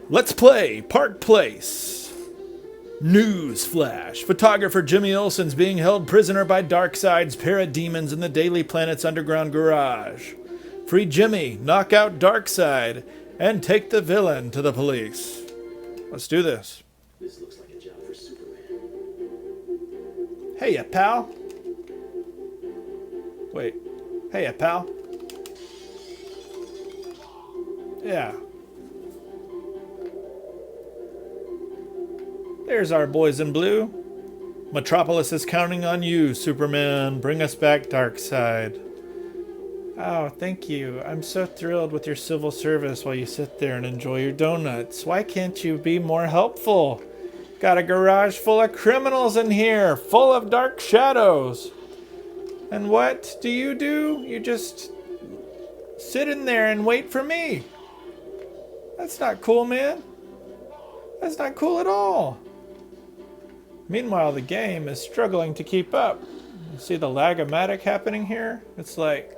Let's play Park Place. News flash. Photographer Jimmy Olsen's being held prisoner by Darkseid's parademons in the Daily Planet's underground garage. Free Jimmy, knock out Darkseid, and take the villain to the police. Let's do this. This looks like a job for Superman. Hey, pal. Wait. Hey, pal. Yeah. There's our boys in blue. Metropolis is counting on you, Superman. Bring us back Darkseid. Oh, thank you. I'm so thrilled with your civil service while you sit there and enjoy your donuts. Why can't you be more helpful? Got a garage full of criminals in here, full of dark shadows. And what do? You just sit in there and wait for me. That's not cool, man. That's not cool at all. Meanwhile, the game is struggling to keep up. You see the lag-o-matic happening here? It's like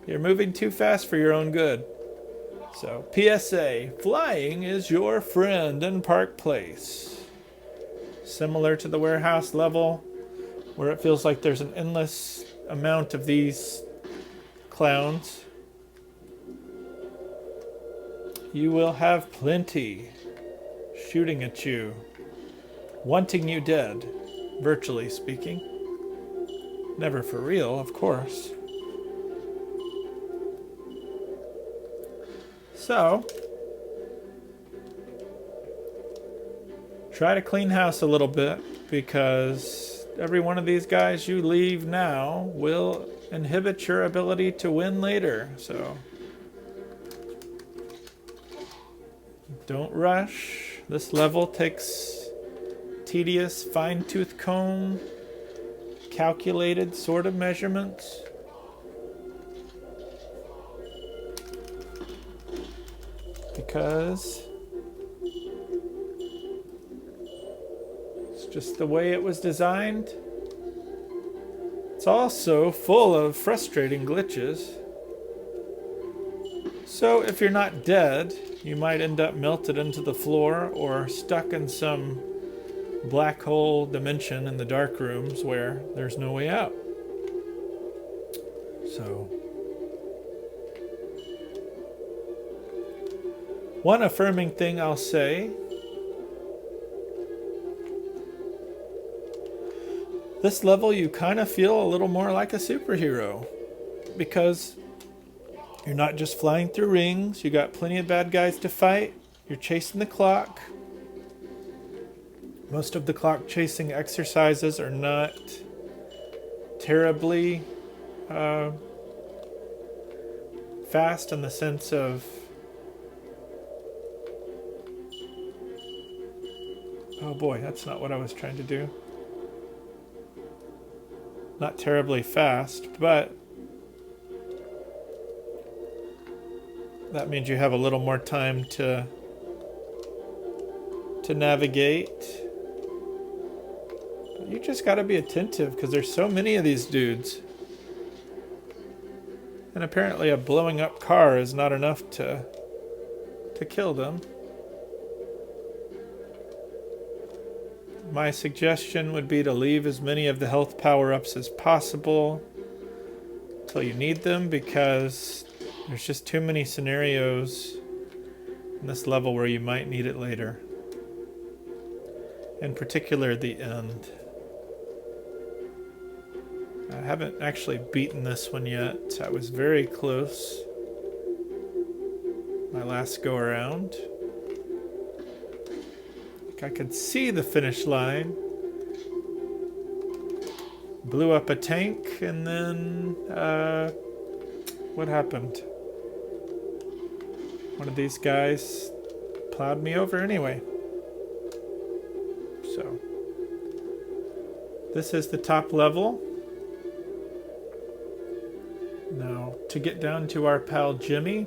you're moving too fast for your own good. So, PSA, flying is your friend in Park Place. Similar to the warehouse level, where it feels like there's an endless amount of these clowns. You will have plenty shooting at you, wanting you dead, virtually speaking. Never for real, of course. So, try to clean house a little bit, because every one of these guys you leave now will inhibit your ability to win later. So, don't rush. This level takes tedious, fine-tooth comb, calculated sort of measurements. Because it's just the way it was designed. It's also full of frustrating glitches. So if you're not dead, you might end up melted into the floor or stuck in some black hole dimension in the dark rooms where there's no way out. So, one affirming thing I'll say, this level you kind of feel a little more like a superhero, because you're not just flying through rings, you got plenty of bad guys to fight, you're chasing the clock. Most of the clock chasing exercises are not terribly fast in the sense of, oh boy, that's not what I was trying to do. Not terribly fast, but that means you have a little more time to navigate. But you just got to be attentive, because there's so many of these dudes. And apparently a blowing up car is not enough to kill them. My suggestion would be to leave as many of the health power-ups as possible until you need them, because there's just too many scenarios in this level where you might need it later. In particular, the end. I haven't actually beaten this one yet. I was very close my last go around. I could see the finish line. Blew up a tank, and then what happened? One of these guys plowed me over anyway. So this is the top level. Now, to get down to our pal Jimmy,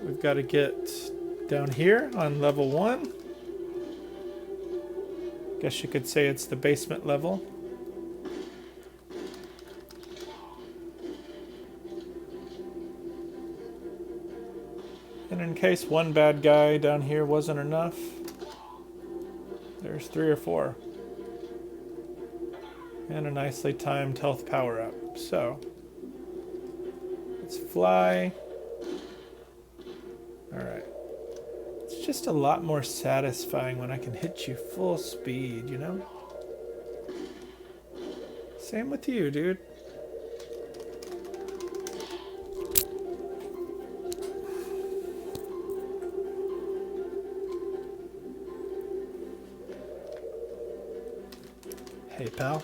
we've got to get down here on level 1. Guess you could say it's the basement level. And in case one bad guy down here wasn't enough, there's 3 or 4. And a nicely timed health power up. So, let's fly. Alright. It's just a lot more satisfying when I can hit you full speed, you know? Same with you, dude. Hey, pal.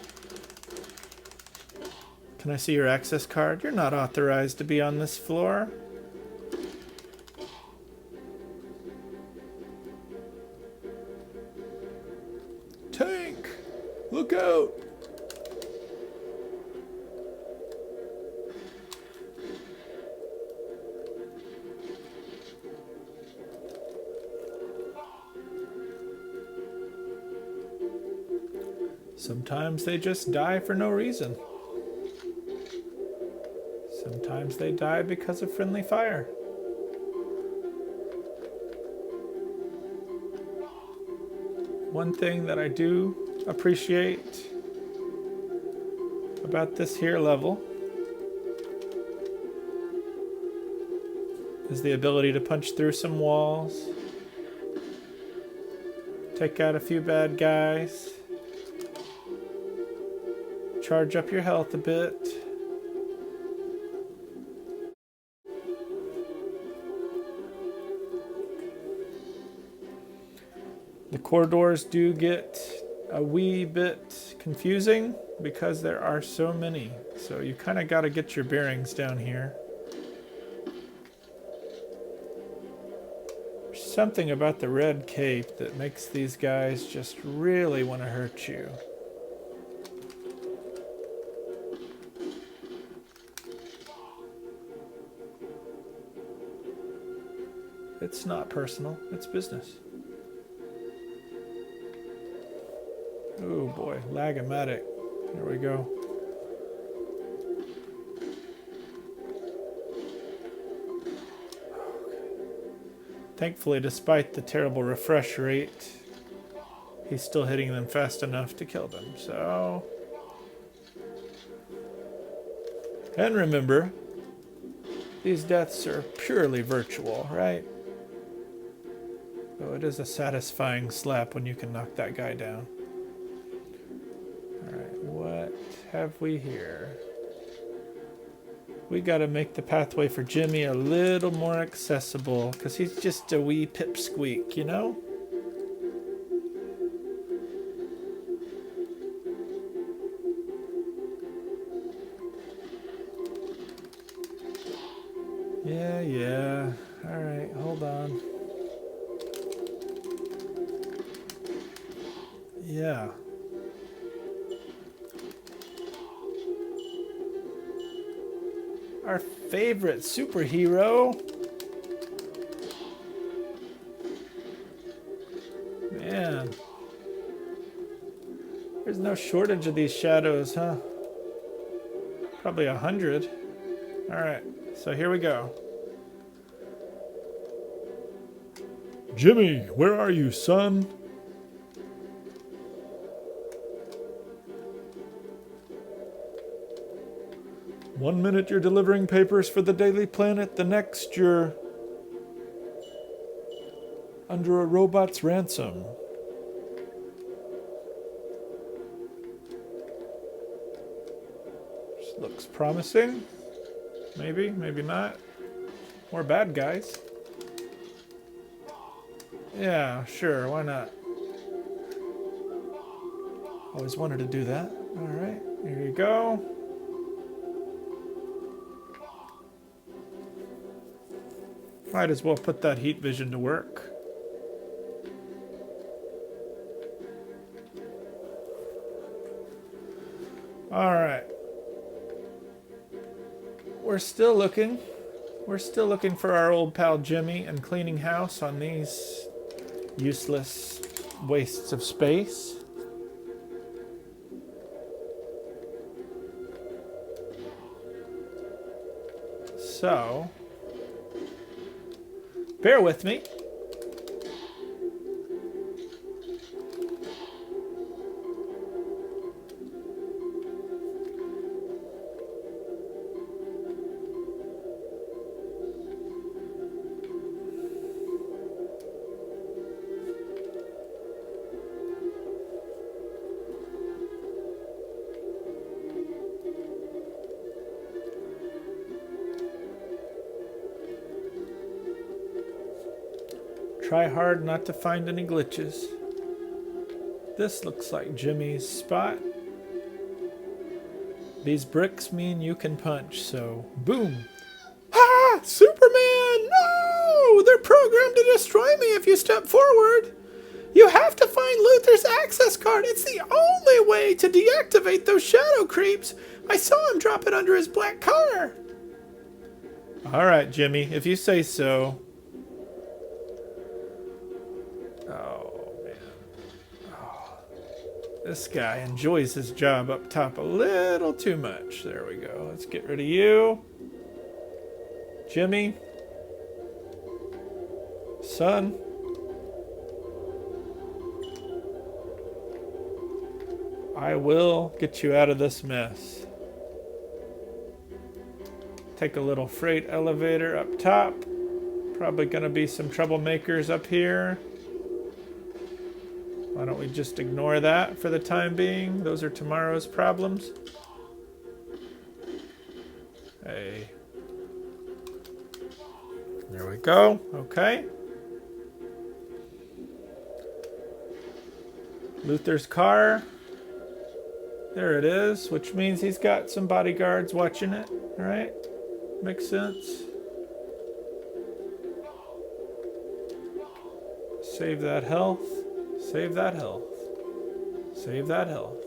Can I see your access card? You're not authorized to be on this floor. Tank! Look out! Sometimes they just die for no reason. Sometimes they die because of friendly fire. One thing that I do appreciate about this here level is the ability to punch through some walls, take out a few bad guys, charge up your health a bit. The corridors do get a wee bit confusing because there are so many. So you kind of got to get your bearings down here. There's something about the red cape that makes these guys just really want to hurt you. It's not personal, it's business. Oh boy, lagamatic. Here we go. Thankfully, despite the terrible refresh rate, he's still hitting them fast enough to kill them, so... And remember, these deaths are purely virtual, right? Though it is a satisfying slap when you can knock that guy down. Alright, what have we here? We gotta make the pathway for Jimmy a little more accessible, because he's just a wee pipsqueak, you know? Yeah. Alright, hold on. Yeah. Our favorite superhero. Man. There's no shortage of these shadows, huh? Probably 100. Alright, so here we go. Jimmy, where are you, son? One minute you're delivering papers for the Daily Planet, the next you're under a robot's ransom. This looks promising. Maybe, maybe not. More bad guys. Yeah, sure, why not? Always wanted to do that. Alright, here you go. Might as well put that heat vision to work. Alright. We're still looking. We're still looking for our old pal Jimmy and cleaning house on these useless wastes of space. So... Bear with me. Try hard not to find any glitches. This looks like Jimmy's spot. These bricks mean you can punch, so boom. Ah! Superman! No! They're programmed to destroy me if you step forward. You have to find Luther's access card. It's the only way to deactivate those shadow creeps. I saw him drop it under his black car. All right, Jimmy, if you say so. This guy enjoys his job up top a little too much. There we go. Let's get rid of you. Jimmy. Son. I will get you out of this mess. Take a little freight elevator up top. Probably going to be some troublemakers up here. Why don't we just ignore that for the time being? Those are tomorrow's problems. Hey. There we go. Okay. Luther's car. There it is, which means he's got some bodyguards watching it. All right? Makes sense. Save that health. Save that health. Save that health.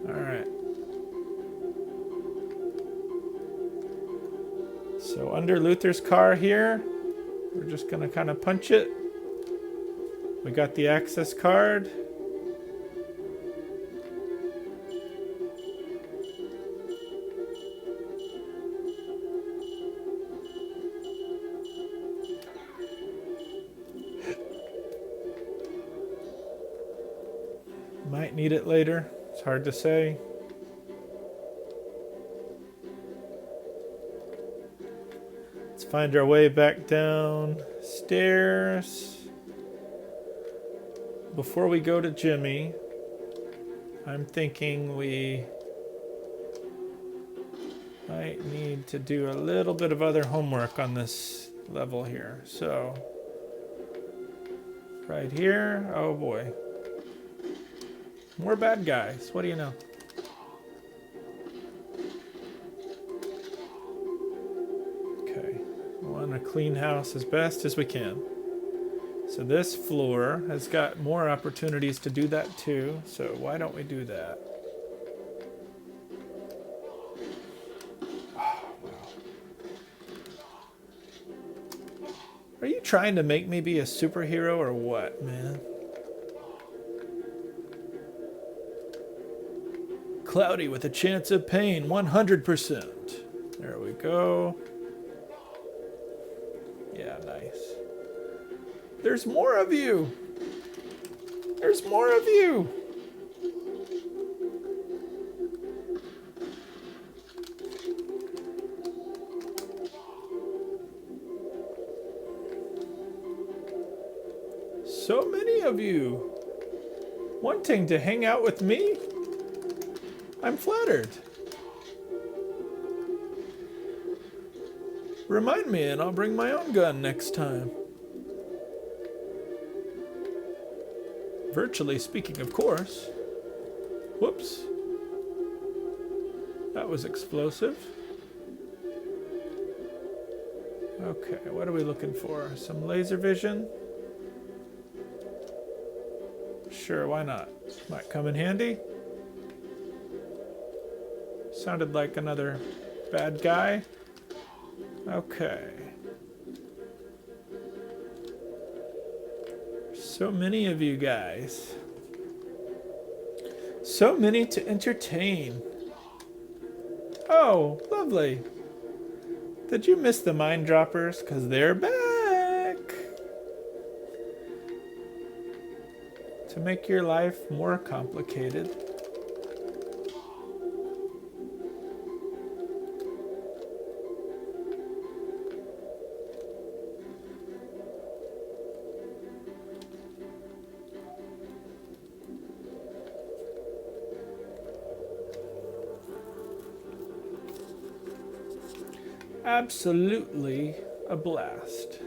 Alright. So under Luther's car here, we're just going to kind of punch it. We got the access card. Might need it later. It's hard to say. Let's find our way back down stairs. Before we go to Jimmy, I'm thinking we might need to do a little bit of other homework on this level here. So, right here, oh boy. More bad guys. What do you know? Okay. We want to clean house as best as we can. So this floor has got more opportunities to do that too. So why don't we do that? Oh, wow. Are you trying to make me be a superhero or what, man? Cloudy with a chance of pain, 100%. There we go. Yeah, nice. There's more of you. There's more of you. So many of you wanting to hang out with me. I'm flattered. Remind me and I'll bring my own gun next time. Virtually speaking, of course. Whoops. That was explosive. Okay, what are we looking for? Some laser vision? Sure, why not? Might come in handy. Sounded like another bad guy. Okay. So many of you guys. So many to entertain. Oh, lovely. Did you miss the mine droppers? Because they're back to make your life more complicated. Absolutely a blast.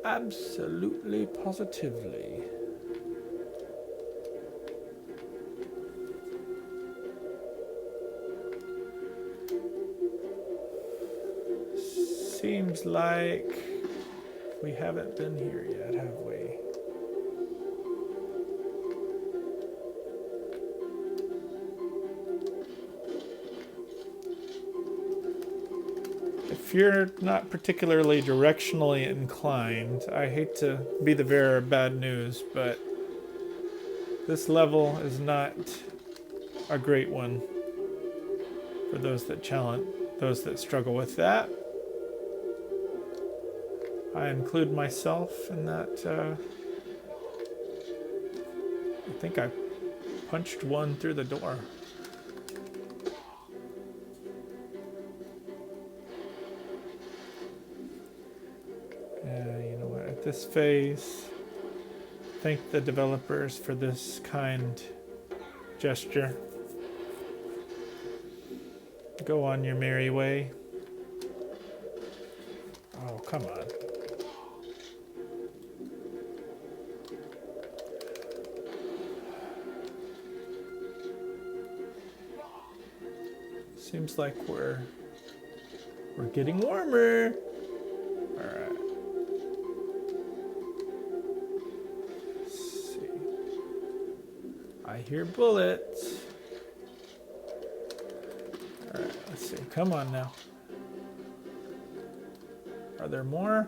Absolutely, positively. Seems like we haven't been here yet, have we? If you're not particularly directionally inclined, I hate to be the bearer of bad news, but this level is not a great one for those that struggle with that. I include myself in that. I think I punched one through the door. You know what? At this phase, thank the developers for this kind gesture. Go on your merry way. Oh, come on. Seems like we're getting warmer. All right. Let's see. I hear bullets. All right. Let's see. Come on now. Are there more?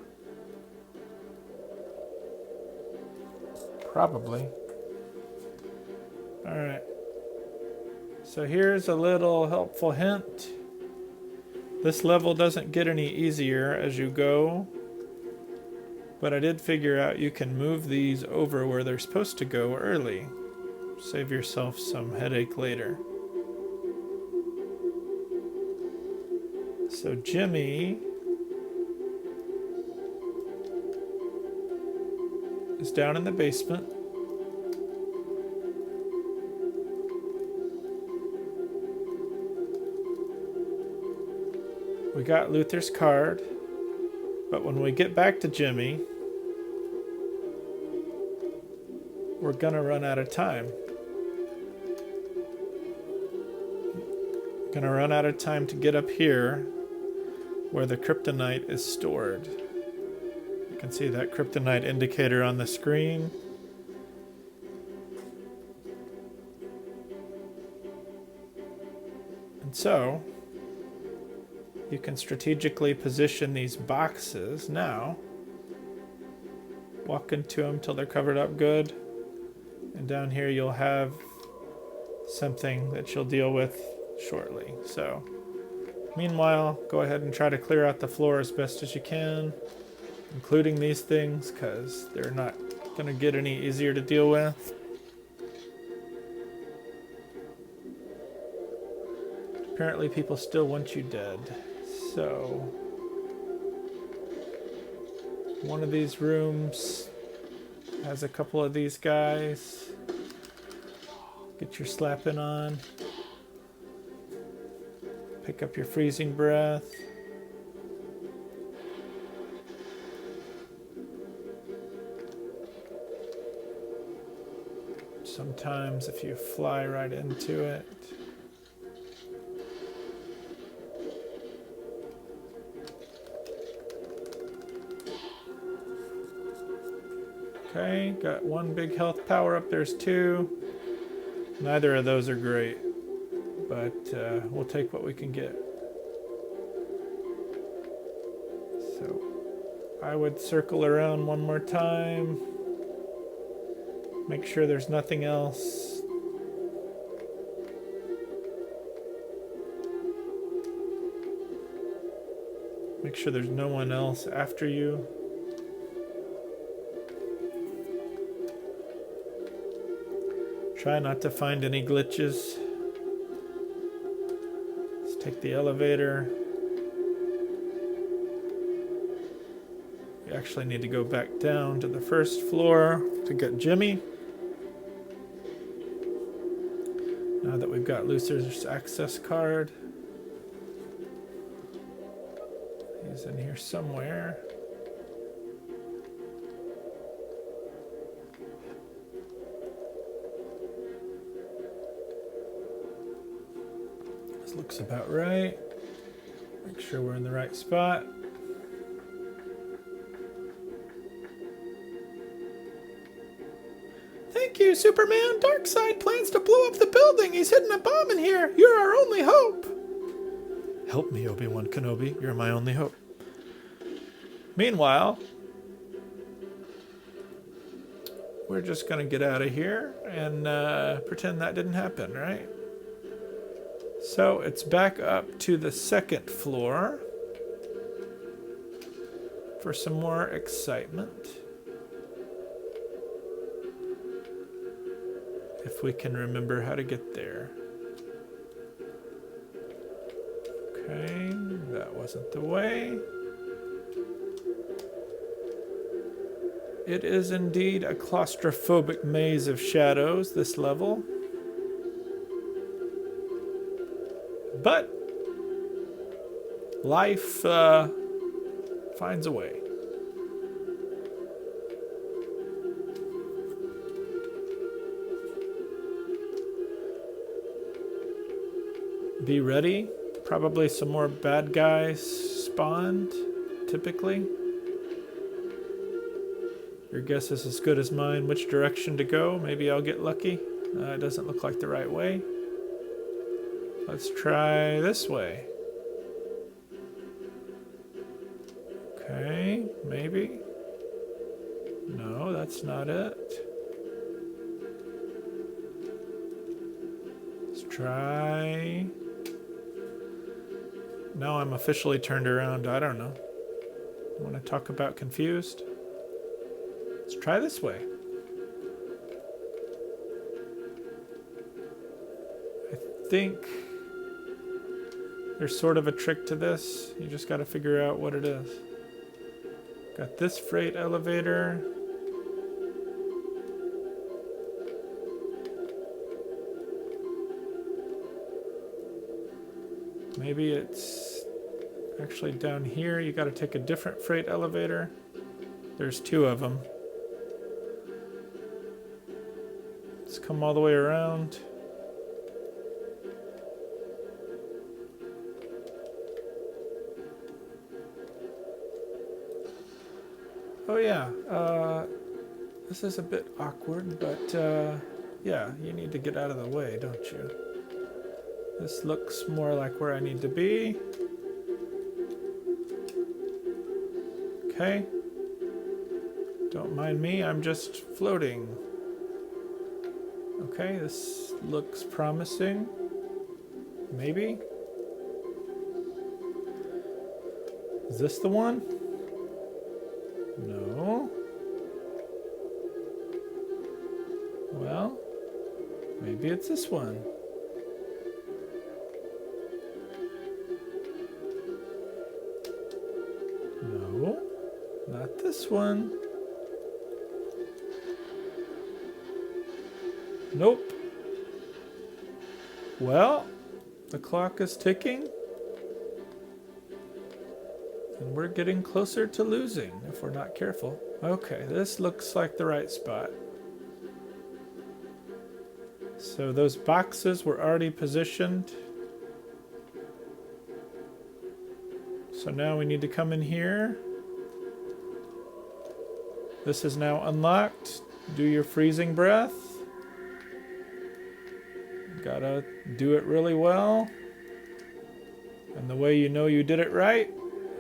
Probably. All right. So here's a little helpful hint. This level doesn't get any easier as you go, but I did figure out you can move these over where they're supposed to go early. Save yourself some headache later. So Jimmy is down in the basement. We got Luther's card, but when we get back to Jimmy, we're gonna run out of time. Gonna run out of time to get up here where the kryptonite is stored. You can see that kryptonite indicator on the screen. And so you can strategically position these boxes now. Walk into them till they're covered up good. And down here you'll have something that you'll deal with shortly. So, meanwhile, go ahead and try to clear out the floor as best as you can, including these things, because they're not going to get any easier to deal with. Apparently people still want you dead. So, one of these rooms has a couple of these guys. Get your slapping on. Pick up your freezing breath. Sometimes if you fly right into it. Okay, got one big health power up. There's two. Neither of those are great, but we'll take what we can get. So I would circle around one more time. Make sure there's nothing else. Make sure there's no one else after you. Try not to find any glitches. Let's take the elevator. We actually need to go back down to the first floor to get Jimmy. Now that we've got Lucer's access card. He's in here somewhere. This looks about right. Make sure we're in the right spot. Thank you, Superman. Darkseid plans to blow up the building. He's hidden a bomb in here. You're our only hope. Help me, Obi-Wan Kenobi. You're my only hope. Meanwhile, we're just going to get out of here and pretend that didn't happen, right? So it's back up to the second floor for some more excitement. If we can remember how to get there. Okay, that wasn't the way. It is indeed a claustrophobic maze of shadows, this level. But life finds a way. Be ready. Probably some more bad guys spawned, typically. Your guess is as good as mine. Which direction to go? Maybe I'll get lucky. It doesn't look like the right way. Let's try this way. Okay, maybe. No, that's not it. Let's try... Now I'm officially turned around. I don't know. Want to talk about confused? Let's try this way. I think there's sort of a trick to this. You just got to figure out what it is. Got this freight elevator. Maybe it's actually down here. You got to take a different freight elevator. There's two of them. Let's come all the way around. Oh yeah, this is a bit awkward, but yeah, you need to get out of the way, don't you? This looks more like where I need to be. Okay. Don't mind me, I'm just floating. Okay, this looks promising. Maybe. Is this the one? No. Well, maybe it's this one. No, not this one. Nope. Well, the clock is ticking. And we're getting closer to losing if we're not careful. Okay, this looks like the right spot. So those boxes were already positioned. So now we need to come in here. This is now unlocked. Do your freezing breath. Gotta do it really well. And the way you know you did it right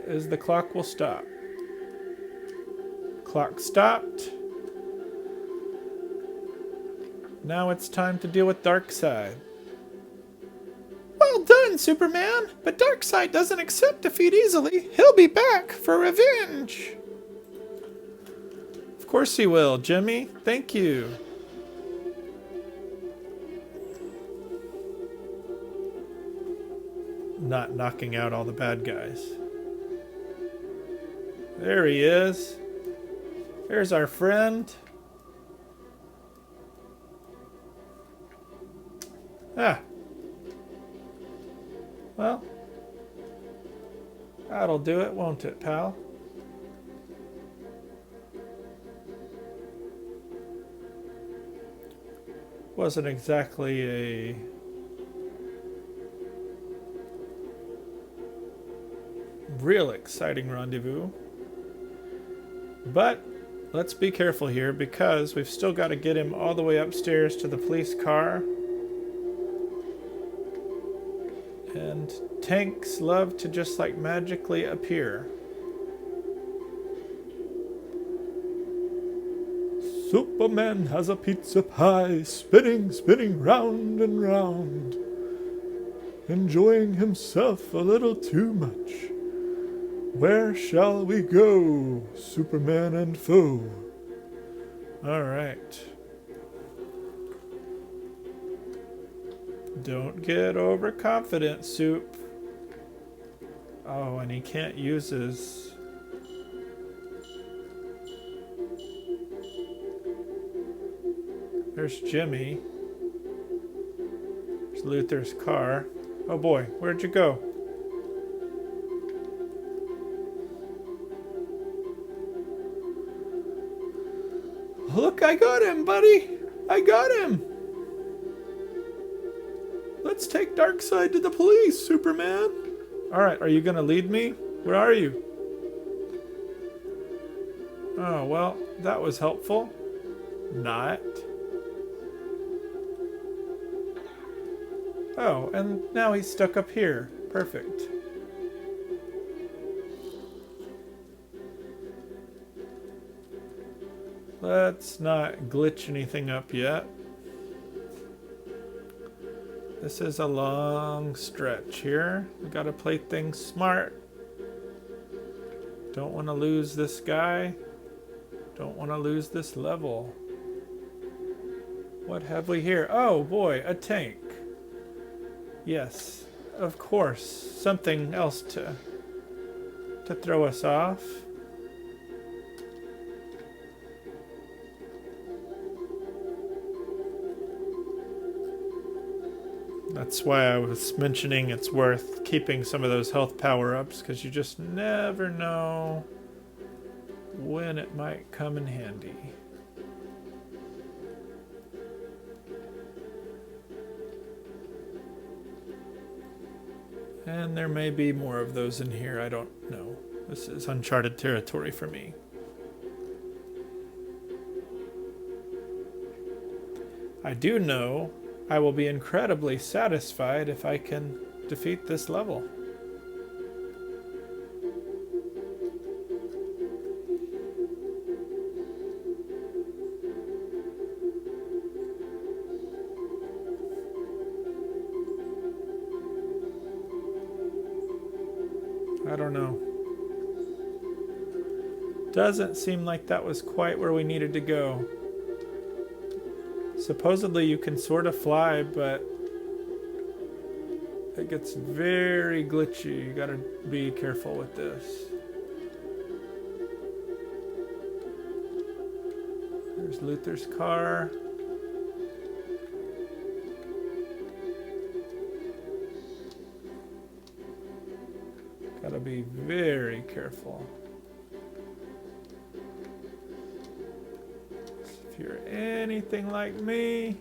is the clock will stop. Clock stopped. Now it's time to deal with Darkseid. Well done, win, Superman, but Darkseid doesn't accept defeat easily. He'll be back for revenge. Of course he will, Jimmy. Thank you. Not knocking out all the bad guys. There he is. There's our friend. Ah. Well, that'll do it, won't it, pal? Wasn't exactly a real exciting rendezvous. But let's be careful here because we've still got to get him all the way upstairs to the police car. And tanks love to just like magically appear. Superman has a pizza pie, spinning, spinning round and round, enjoying himself a little too much. Where shall we go, Superman and foe? All right. Don't get overconfident, Soup. Oh, and he can't use his... There's Jimmy. There's Luther's car. Oh boy, where'd you go? Look, I got him, buddy! I got him! Let's take Darkseid to the police, Superman! Alright, are you gonna lead me? Where are you? Oh, well, that was helpful. Not. Oh, and now he's stuck up here. Perfect. Let's not glitch anything up yet. This is a long stretch here. We gotta play things smart. Don't want to lose this guy. Don't want to lose this level. What have we here? Oh boy, a tank. Yes, of course. Something else to throw us off. That's why I was mentioning it's worth keeping some of those health power-ups, because you just never know when it might come in handy. And there may be more of those in here, I don't know. This is uncharted territory for me. I do know I will be incredibly satisfied if I can defeat this level. I don't know. Doesn't seem like that was quite where we needed to go. Supposedly you can sort of fly, but it gets very glitchy. You gotta be careful with this. There's Luther's car. Gotta be very careful. If you're anything like me,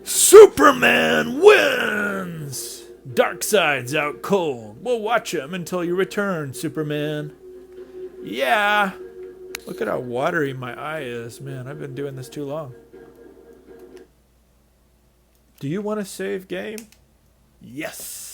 Superman wins! Darkseid's out cold. We'll watch him until you return, Superman. Yeah! Look at how watery my eye is. Man, I've been doing this too long. Do you want to save game? Yes!